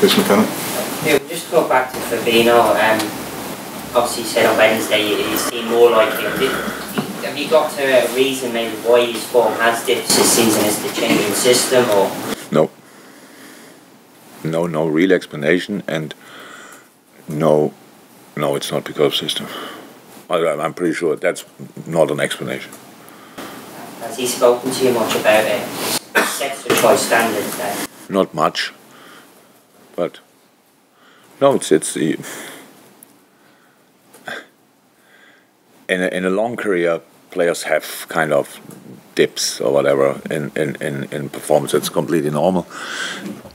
Chris McKenna. Yeah, we'll just go back to Fabinho. Obviously you said on Wednesday you seem more like him. Have you got a reason maybe why his form has dipped this season? Is the changing system or? No. No real explanation, and no, it's not because of system. I'm pretty sure that's not an explanation. Has he spoken to you much about it? Sets the choice standards then? Not much, but no, it's in a long career, players have kind of dips or whatever in performance. It's completely normal.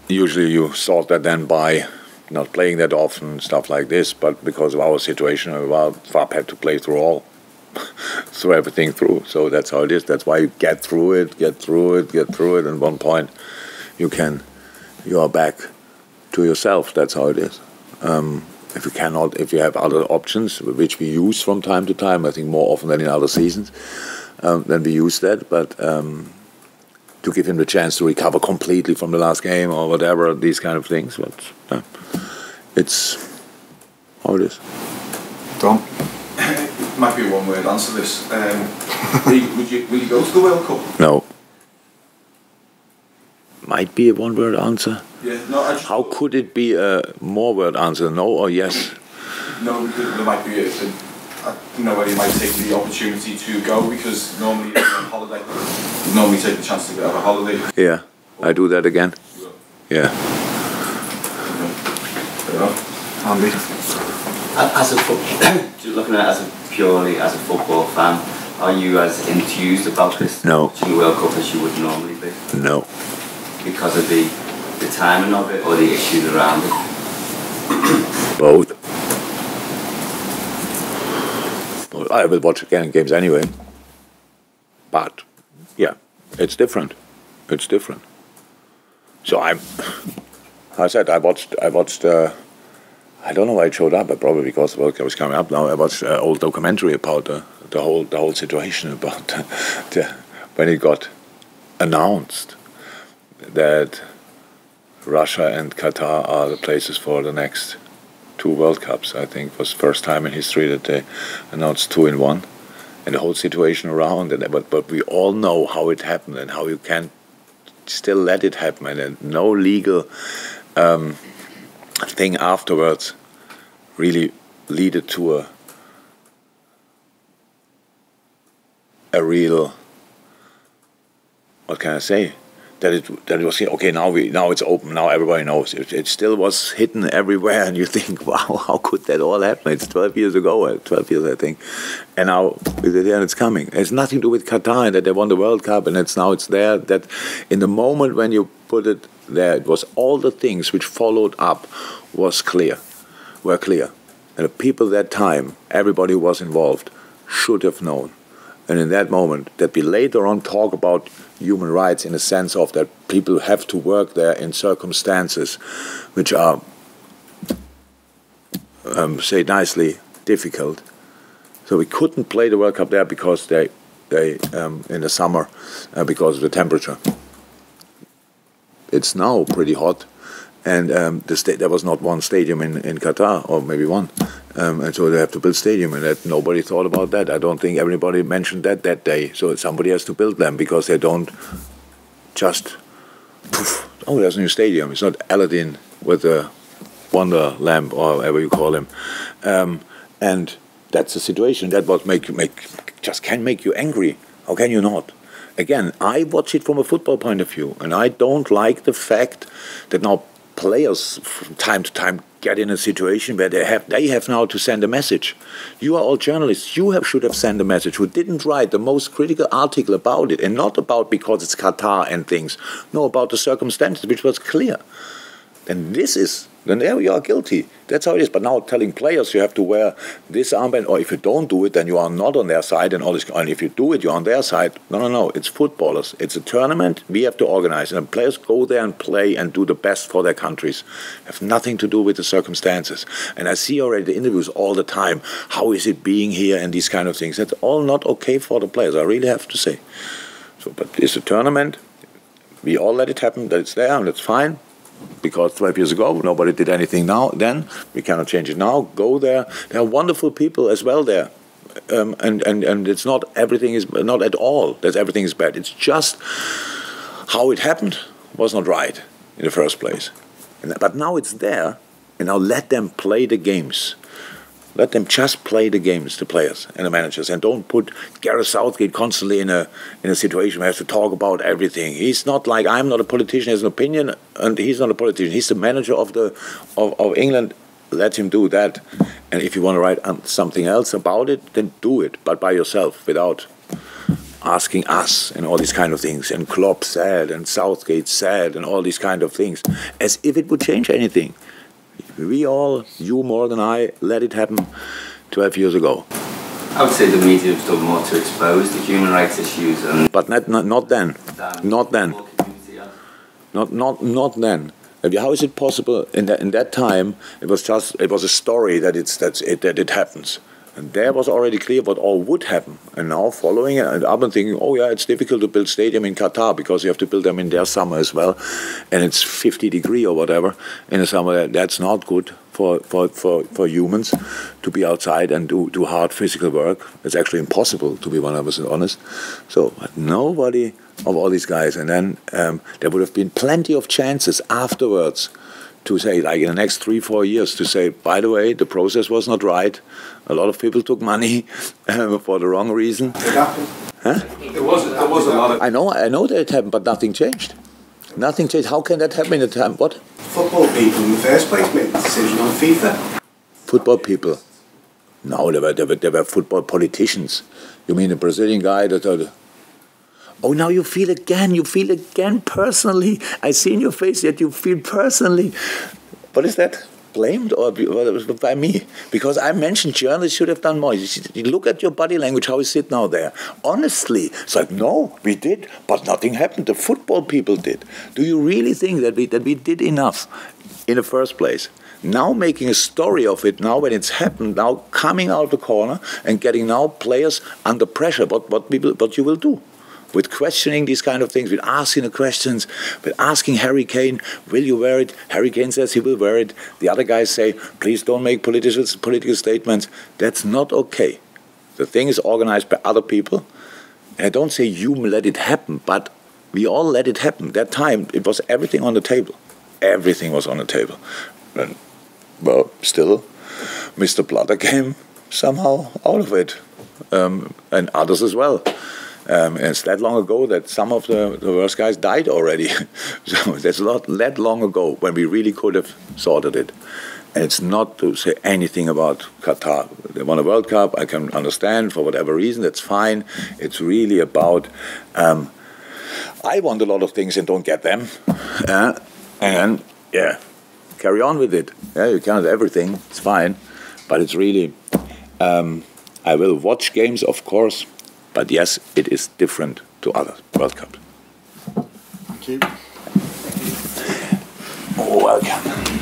Usually you sort that then by not playing that often, stuff like this, but because of our situation, Fab had to play through everything through. So that's how it is. That's why you get through it, and at one point you are back to yourself. That's how it is. If you have other options, which we use from time to time, I think more often than in other seasons, then we use that. But to give him the chance to recover completely from the last game or whatever, these kind of things. But it's how it is. Tom? It might be a one-word answer this. Will you go to the World Cup? No. Might be a one-word answer. Yeah. No. How could it be a more-word answer? No or yes? No, there might be I don't know whether you might take the opportunity to go, because normally you're on holiday. You normally take the chance to have a holiday. Yeah, I do that again. Yeah. Andy? As a looking at it purely as a football fan, are you as enthused about this No. World Cup as you would normally be? No. Because of the timing of it or the issues around it? Both. I will watch again games anyway. But yeah, it's different. It's different. So I said I watched. I don't know why it showed up, but probably because the World Cup was coming up now. I watched an old documentary about the whole situation about when it got announced that Russia and Qatar are the places for the next 2 World Cups. I think it was the first time in history that they announced 2 in 1, and the whole situation around it. But we all know how it happened and how you can still let it happen, and no legal thing afterwards really lead it to a real, what can I say? That it was okay. Now it's open. Now everybody knows. It still was hidden everywhere, and you think, wow, how could that all happen? It's 12 years ago, 12 years I think, and now it's coming. It's nothing to do with Qatar and that they won the World Cup, and it's there. That in the moment when you put it there, it was all the things which followed up were clear, and the people that time, everybody who was involved, should have known. And in that moment, that we later on talk about human rights in the sense of that people have to work there in circumstances which are, say nicely, difficult. So we couldn't play the World Cup there because they in the summer because of the temperature. It's now pretty hot, and there was not one stadium in Qatar, or maybe one. And so they have to build stadium, and that nobody thought about that. I don't think everybody mentioned that day. So somebody has to build them, because they don't just, oh, there's a new stadium. It's not Aladdin with a wonder lamp or whatever you call him. And that's the situation. That what just can make you angry. How can you not? Again, I watch it from a football point of view, and I don't like the fact that now players from time to time get in a situation where they have now to send a message. You are all journalists. You should have sent a message. Who didn't write the most critical article about it, and not about because it's Qatar and things. No, about the circumstances, which was clear. And then there you are guilty. That's how it is. But now telling players you have to wear this armband, or if you don't do it, then you are not on their side, and all this. And if you do it, you're on their side. No. It's footballers. It's a tournament we have to organize, and players go there and play and do the best for their countries. Have nothing to do with the circumstances. And I see already the interviews all the time. How is it being here and these kind of things? That's all not okay for the players. I really have to say. So, but it's a tournament. We all let it happen. That it's there, and it's fine. because 12 years ago nobody did anything then. We cannot change it now. Go there. There are wonderful people as well there. And it's not everything is not at all that everything is bad. It's just how it happened was not right in the first place. But now it's there, and now let them play the games. Let them just play the games, the players and the managers, and don't put Gareth Southgate constantly in a situation where he has to talk about everything. He's not like, I'm not a politician, he has an opinion, and he's not a politician. He's the manager of England. Let him do that. And if you want to write something else about it, then do it, but by yourself, without asking us and all these kind of things. And Klopp said, and Southgate said, and all these kind of things, as if it would change anything. We all, you more than I, let it happen 12 years ago. I would say the media have done more to expose the human rights issues, but not then. Not then. Not then. How is it possible in that time? It was a story that it happens, and there was already clear what all would happen. And now following it, and I've been thinking, oh yeah, it's difficult to build stadium in Qatar because you have to build them in their summer as well, and it's 50 degrees or whatever in the summer. That's not good for humans to be outside and do hard physical work. It's actually impossible, to be 100% honest. So nobody of all these guys, and then there would have been plenty of chances afterwards to say, like in the next 3-4 years, to say, by the way, the process was not right. A lot of people took money for the wrong reason. It happened. Huh? There was a lot of... I know that it happened, but nothing changed. Nothing changed. How can that happen in a time? What? Football people in the first place made the decision on FIFA. Football people? No, they were football politicians. You mean the Brazilian guy that... Oh, now you feel again personally. I see in your face that you feel personally. What is that? Blamed or by me? Because I mentioned journalists should have done more. You look at your body language, how you sit now there. Honestly, it's like, no, we did, but nothing happened. The football people did. Do you really think that we did enough in the first place? Now making a story of it, now when it's happened, now coming out of the corner and getting now players under pressure, what you will do? With questioning these kind of things, with asking the questions, with asking Harry Kane, will you wear it? Harry Kane says he will wear it. The other guys say, please don't make political statements. That's not okay. The thing is organized by other people. And I don't say you let it happen, but we all let it happen. That time, it was everything on the table. Everything was on the table. And, well, still, Mr. Blatter came somehow out of it. And others as well. It's that long ago that some of the worst guys died already. So that's not that long ago when we really could have sorted it. And it's not to say anything about Qatar. They won a World Cup, I can understand for whatever reason, that's fine. It's really about, I want a lot of things and don't get them. And yeah, carry on with it. Yeah, you can't have everything, it's fine. But it's really, I will watch games, of course. But yes, it is different to other World Cups. Thank you. Oh, welcome.